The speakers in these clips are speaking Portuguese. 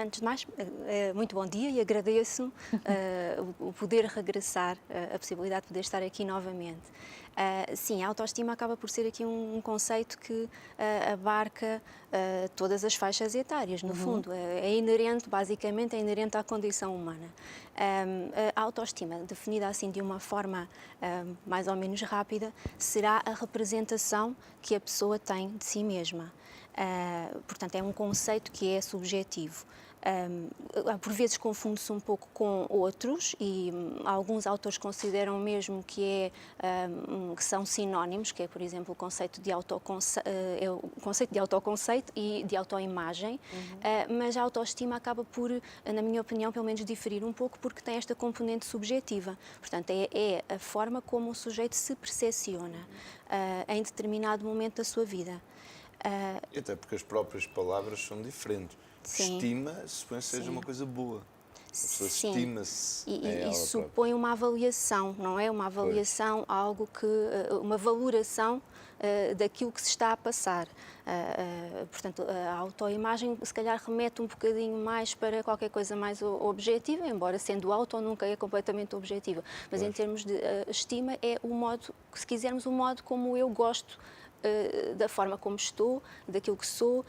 Antes de mais, muito bom dia e agradeço o poder regressar, a possibilidade de poder estar aqui novamente. Sim, a autoestima acaba por ser aqui um conceito que abarca todas as faixas etárias, no fundo. É inerente, basicamente, é inerente à condição humana. A autoestima, definida assim de uma forma mais ou menos rápida, será a representação que a pessoa tem de si mesma. Portanto, é um conceito que é subjetivo. Por vezes confunde-se um pouco com outros e alguns autores consideram mesmo que são sinónimos, que é, por exemplo, o conceito de autoconceito e de autoimagem, mas a autoestima acaba por, na minha opinião, pelo menos diferir um pouco porque tem esta componente subjetiva. Portanto, é a forma como o sujeito se percepciona em determinado momento da sua vida. E até porque as próprias palavras são diferentes. Sim. Estima supõe que seja uma coisa boa. A pessoa estima-se. E supõe uma avaliação, não é? Uma avaliação, algo que, uma valoração daquilo que se está a passar. Portanto, a autoimagem se calhar remete um bocadinho mais para qualquer coisa mais objetiva, embora sendo auto nunca é completamente objetiva. Mas em termos de estima é o modo, se quisermos, o modo como eu gosto da forma como estou, daquilo que sou,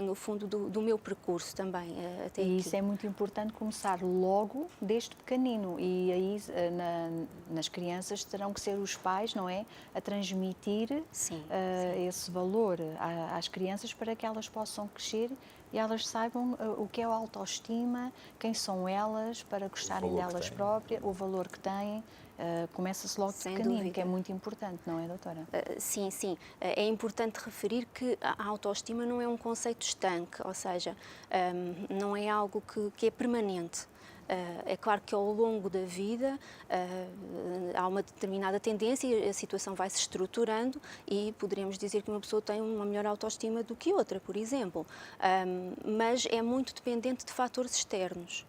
no fundo do meu percurso também. Até e aqui. isso é muito importante começar logo desde pequenino e aí nas crianças terão que ser os pais, não é? A transmitir esse valor às crianças para que elas possam crescer e elas saibam o que é a autoestima, quem são elas, para gostarem delas próprias, o valor que têm. Começa-se logo de pequenino, que é muito importante, não é, doutora? Sim, sim. É importante referir que a autoestima não é um conceito estanque, ou seja, não é algo que é permanente. É claro que ao longo da vida há uma determinada tendência e a situação vai se estruturando e poderemos dizer que uma pessoa tem uma melhor autoestima do que outra, por exemplo. Mas é muito dependente de fatores externos.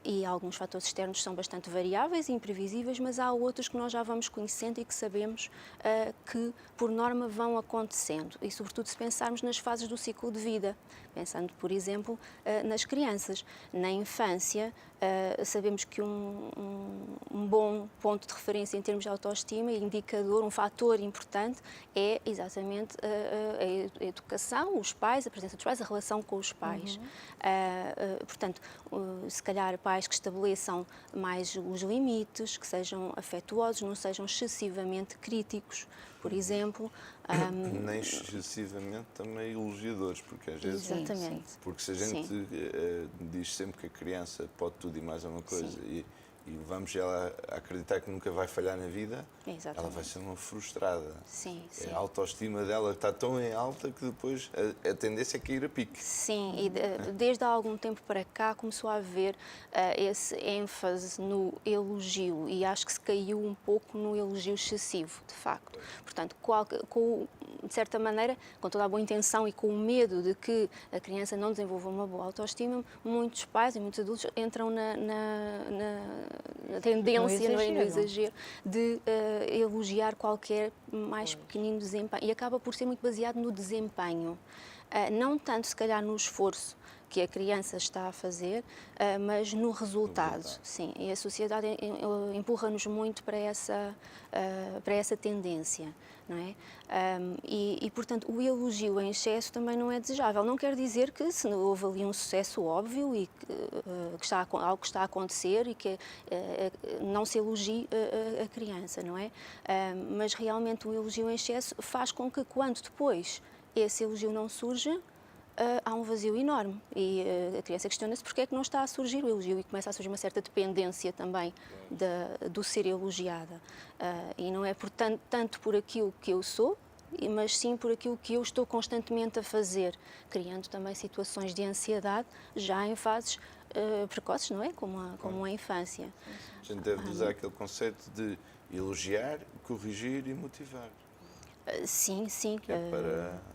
E alguns fatores externos são bastante variáveis e imprevisíveis, mas há outros que nós já vamos conhecendo e que sabemos que, por norma, vão acontecendo. E, sobretudo, se pensarmos nas fases do ciclo de vida, pensando, por exemplo, nas crianças. Na infância, sabemos que um bom ponto de referência em termos de autoestima, indicador, um fator importante, é exatamente a educação, os pais, a presença dos pais, a relação com os pais. Portanto, se calhar pais que estabeleçam mais os limites, que sejam afetuosos, não sejam excessivamente críticos, por exemplo. Nem excessivamente também elogiadores, porque às vezes... Exatamente. Porque se a gente diz sempre que a criança pode tudo e mais alguma coisa e vamos ela a acreditar que nunca vai falhar na vida, ela vai ser uma frustrada. A autoestima dela está tão em alta que depois a tendência é cair a pique. Sim, e desde há algum tempo para cá começou a haver esse ênfase no elogio e acho que se caiu um pouco no elogio excessivo, de facto. Portanto, de certa maneira, com toda a boa intenção e com o medo de que a criança não desenvolva uma boa autoestima, muitos pais e muitos adultos entram na tendência, no exagero, de elogiar qualquer mais pequenino desempenho. E acaba por ser muito baseado no desempenho. Não tanto, se calhar, no esforço que a criança está a fazer, mas no resultado. Sim, e a sociedade empurra-nos muito para essa tendência, não é? E, portanto, o elogio em excesso também não é desejável. Não quer dizer que se houve ali um sucesso óbvio e algo que está a acontecer e que não se elogie a criança, não é? Mas realmente o elogio em excesso faz com que quando depois esse elogio não surge, há um vazio enorme e a criança questiona-se porque é que não está a surgir o elogio e começa a surgir uma certa dependência também do ser elogiada. E não é tanto por aquilo que eu sou, mas sim por aquilo que eu estou constantemente a fazer, criando também situações de ansiedade já em fases precoces, não é? Como a infância. A gente deve usar aquele conceito de elogiar, corrigir e motivar. Sim, sim. Que é para...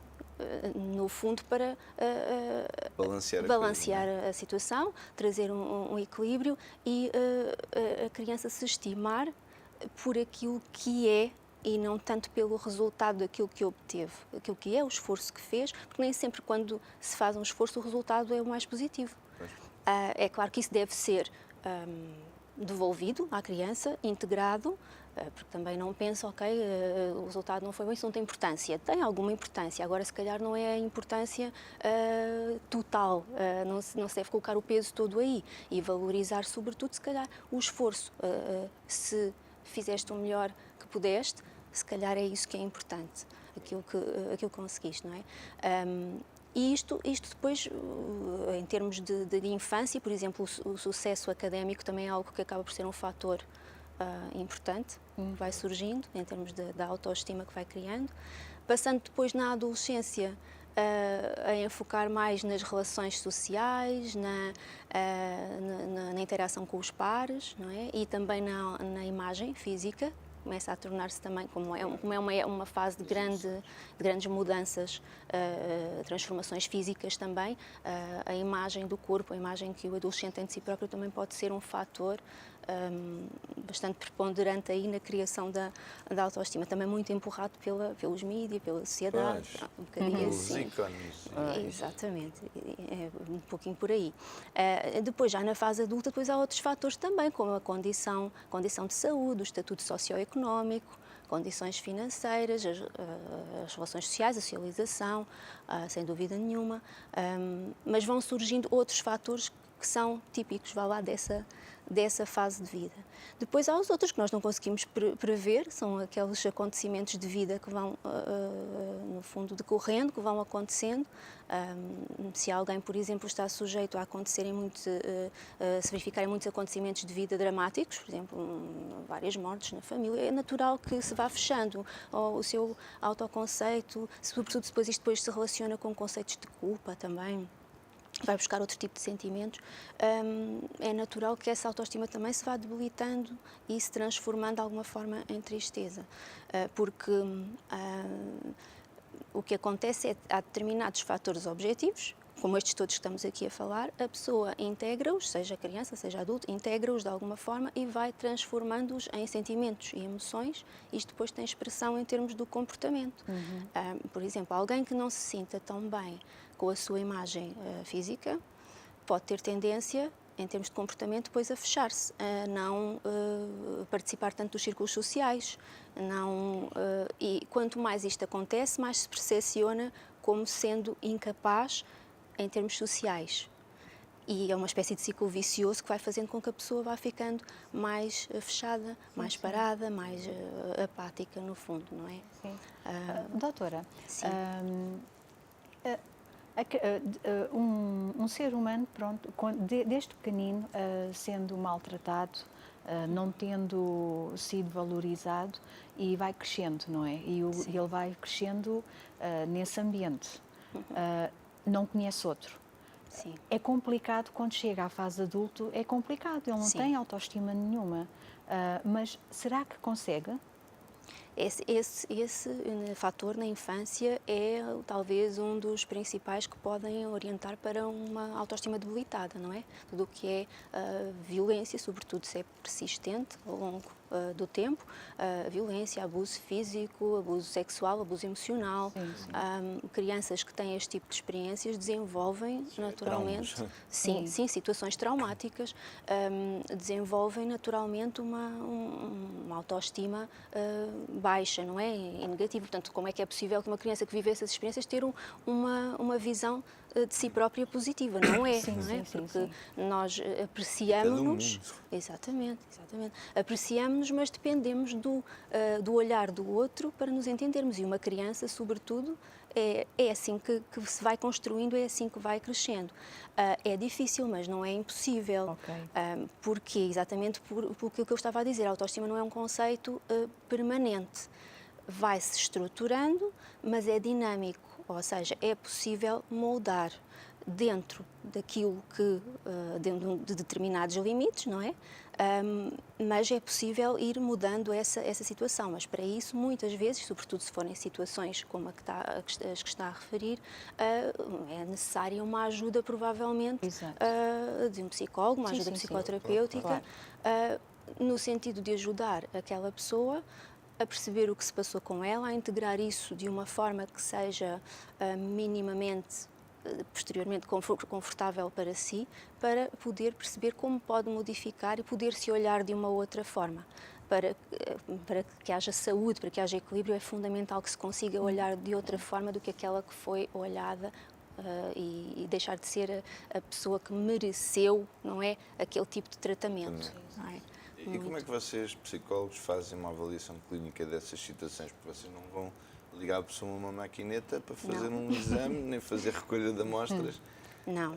no fundo, para balancear a situação, trazer um equilíbrio e a criança se estimar por aquilo que é e não tanto pelo resultado daquilo que obteve, aquilo que é o esforço que fez, porque nem sempre quando se faz um esforço o resultado é o mais positivo. É claro que isso deve ser devolvido à criança, integrado, porque também não penso, ok, o resultado não foi bom, isso não tem importância. Tem alguma importância, agora se calhar não é a importância total, não se deve colocar o peso todo aí e valorizar sobretudo se calhar o esforço. Se fizeste o melhor que pudeste, se calhar é isso que é importante, aquilo que conseguiste, não é? E isto depois, em termos de infância, por exemplo, o sucesso académico também é algo que acaba por ser um fator importante, vai surgindo, em termos da autoestima que vai criando. Passando depois na adolescência, a enfocar mais nas relações sociais, na interação com os pares, não é? E também na imagem física. Começa a tornar-se também, como é uma fase de grandes mudanças, transformações físicas também, a imagem do corpo, a imagem que o adolescente tem de si próprio também pode ser um fator bastante preponderante aí na criação da autoestima, também muito empurrado pelos mídias, pela sociedade, um bocadinho assim. Ícones. Exatamente, é um pouquinho por aí. Depois, já na fase adulta, depois há outros fatores também, como a condição de saúde, o estatuto socioeconómico, condições financeiras, as relações sociais, a socialização, sem dúvida nenhuma, mas vão surgindo outros fatores que são típicos, vá lá, dessa fase de vida. Depois há os outros que nós não conseguimos prever, são aqueles acontecimentos de vida que vão, no fundo, decorrendo, que vão acontecendo. Se alguém, por exemplo, está sujeito a se verificarem muitos acontecimentos de vida dramáticos, por exemplo, várias mortes na família, é natural que se vá fechando o seu autoconceito, sobretudo depois isto depois se relaciona com conceitos de culpa também. Vai buscar outro tipo de sentimentos, é natural que essa autoestima também se vá debilitando e se transformando de alguma forma em tristeza, porque o que acontece é que há determinados fatores objetivos, como estes todos que estamos aqui a falar, a pessoa integra-os, seja criança, seja adulto, integra-os de alguma forma e vai transformando-os em sentimentos e emoções. Isto depois tem expressão em termos do comportamento. Por exemplo, alguém que não se sinta tão bem com a sua imagem física pode ter tendência, em termos de comportamento, depois a fechar-se, a não participar tanto dos círculos sociais. E quanto mais isto acontece, mais se percepciona como sendo incapaz em termos sociais. E é uma espécie de ciclo vicioso que vai fazendo com que a pessoa vá ficando mais fechada, mais parada, mais apática, no fundo, não é? Sim. Doutora, um ser humano, pronto, desde pequenino, sendo maltratado, não tendo sido valorizado, e vai crescendo, não é? E ele vai crescendo nesse ambiente. Não conhece outro. Sim. É complicado quando chega à fase adulto, é complicado, ele não tem autoestima nenhuma. Mas será que consegue? Esse fator na infância é talvez um dos principais que podem orientar para uma autoestima debilitada, não é? Tudo o que é violência, sobretudo se é persistente ao longo do tempo, violência, abuso físico, abuso sexual, abuso emocional. Crianças que têm este tipo de experiências desenvolvem naturalmente, situações traumáticas, desenvolvem naturalmente uma autoestima baixa, não é? E negativa. Portanto, como é que é possível que uma criança que vive essas experiências ter uma visão de si própria positiva? Não é, não é? Porque nós apreciamos-nos, exatamente, apreciamos-nos, mas dependemos do olhar do outro para nos entendermos. E uma criança, sobretudo, é assim que se vai construindo, é assim que vai crescendo. É difícil, mas não é impossível. Porque, exatamente por aquilo que eu estava a dizer, a autoestima não é um conceito permanente. Vai-se estruturando, mas é dinâmico. Ou seja, é possível moldar dentro daquilo que, dentro de determinados limites, não é? Mas é possível ir mudando essa situação. Mas para isso, muitas vezes, sobretudo se forem situações como as que está a referir, é necessária uma ajuda, provavelmente, de um psicólogo, uma ajuda psicoterapêutica, no sentido de ajudar aquela pessoa a perceber o que se passou com ela, a integrar isso de uma forma que seja minimamente posteriormente confortável para si, para poder perceber como pode modificar e poder se olhar de uma outra forma. Para que haja saúde, para que haja equilíbrio, é fundamental que se consiga olhar de outra forma do que aquela que foi olhada e deixar de ser a pessoa que mereceu, não é, aquele tipo de tratamento. Não é? E como é que vocês, psicólogos, fazem uma avaliação clínica dessas situações? Porque vocês não vão ligar a pessoa a uma maquineta para fazer um exame, nem fazer recolha de amostras. Não.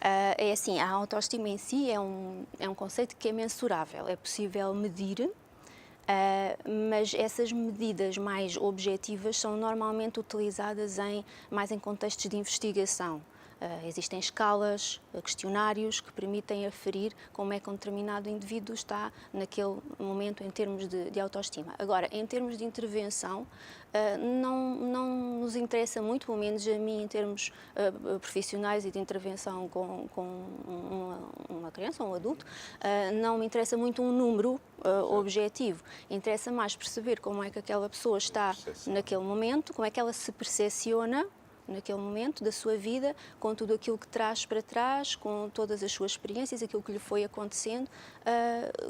É assim, a autoestima em si é um conceito que é mensurável, é possível medir, mas essas medidas mais objetivas são normalmente utilizadas mais em contextos de investigação. Existem escalas, questionários que permitem aferir como é que um determinado indivíduo está naquele momento em termos de autoestima. Agora, em termos de intervenção, não nos interessa muito, pelo menos a mim, em termos profissionais e de intervenção com uma criança ou um adulto, não me interessa muito um número objetivo. Interessa mais perceber como é que aquela pessoa está naquele momento, como é que ela se percepciona naquele momento da sua vida, com tudo aquilo que traz para trás, com todas as suas experiências, aquilo que lhe foi acontecendo,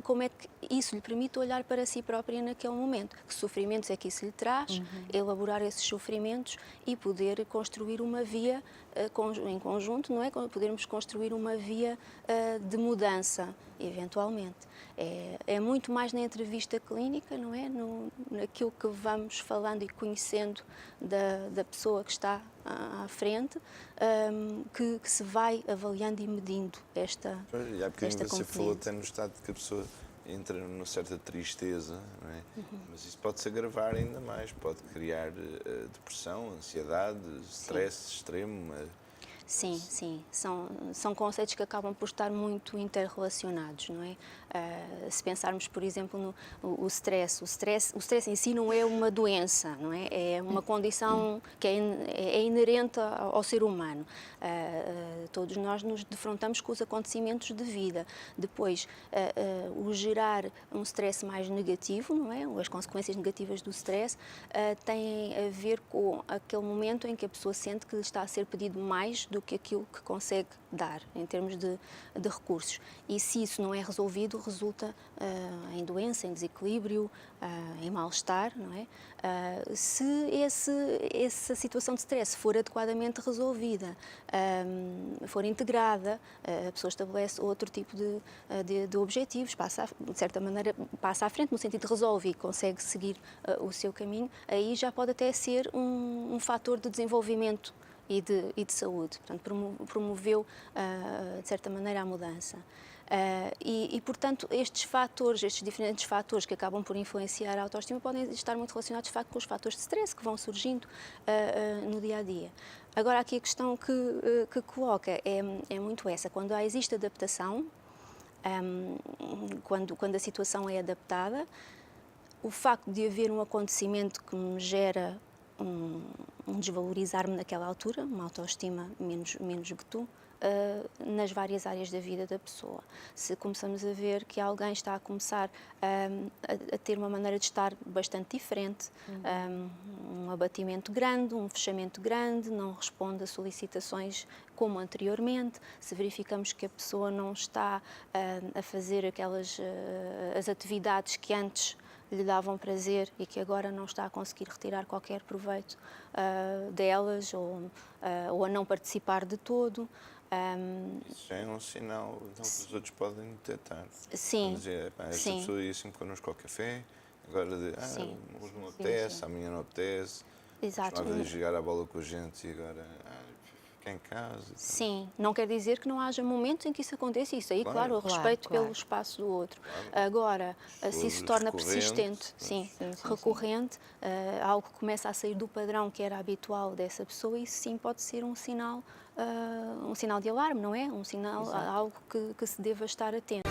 como é que isso lhe permite olhar para si própria naquele momento, que sofrimentos é que isso lhe traz, elaborar esses sofrimentos e poder construir uma via em conjunto, não é? Podermos construir uma via de mudança, eventualmente. É muito mais na entrevista clínica, não é? Naquilo que vamos falando e conhecendo da pessoa que está à frente, que se vai avaliando e medindo esta componente. Você falou até no estado de que a pessoa entra numa certa tristeza, não é? Mas isso pode se agravar ainda mais, pode criar depressão, ansiedade, stress extremo. Sim. São conceitos que acabam por estar muito interrelacionados, não é? Se pensarmos, por exemplo, no stress. O stress em si não é uma doença, não é? É uma condição que é inerente ao ser humano. Todos nós nos defrontamos com os acontecimentos de vida. Depois, o gerar um stress mais negativo, não é? As consequências negativas do stress têm a ver com aquele momento em que a pessoa sente que lhe está a ser pedido mais do que aquilo que consegue dar, em termos de recursos. E se isso não é resolvido, resulta em doença, em desequilíbrio, em mal-estar, não é? Se essa situação de stress for adequadamente resolvida, for integrada, a pessoa estabelece outro tipo de objetivos, de certa maneira passa à frente, no sentido de resolve e consegue seguir o seu caminho, aí já pode até ser um fator de desenvolvimento e de saúde. Portanto, promoveu, de certa maneira, a mudança. Portanto, estes diferentes fatores que acabam por influenciar a autoestima podem estar muito relacionados, de facto, com os fatores de stress que vão surgindo no dia-a-dia. Agora, aqui a questão que coloca é muito essa. Quando existe adaptação, quando a situação é adaptada, o facto de haver um acontecimento que me gera um desvalorizar-me naquela altura, uma autoestima menos que tu, nas várias áreas da vida da pessoa. Se começamos a ver que alguém está a começar a ter uma maneira de estar bastante diferente, um abatimento grande, um fechamento grande, não responde a solicitações como anteriormente, se verificamos que a pessoa não está a fazer as atividades que antes lhe davam prazer e que agora não está a conseguir retirar qualquer proveito delas ou a não participar de todo. Isso já é um sinal que os outros podem detectar. Sim. Dizer, esta pessoa ia sempre connosco ao café, agora hoje não apetece, amanhã não apetece. Exato. Estava a jogar a bola com a gente e agora fica em casa. Sim, não quer dizer que não haja momentos em que isso aconteça. Isso aí, claro, o respeito pelo espaço do outro. Claro. Agora, se isso se torna persistente, recorrente, algo que começa a sair do padrão que era habitual dessa pessoa, isso sim pode ser um sinal de alarme, não é? Um sinal, algo que se deva estar atento.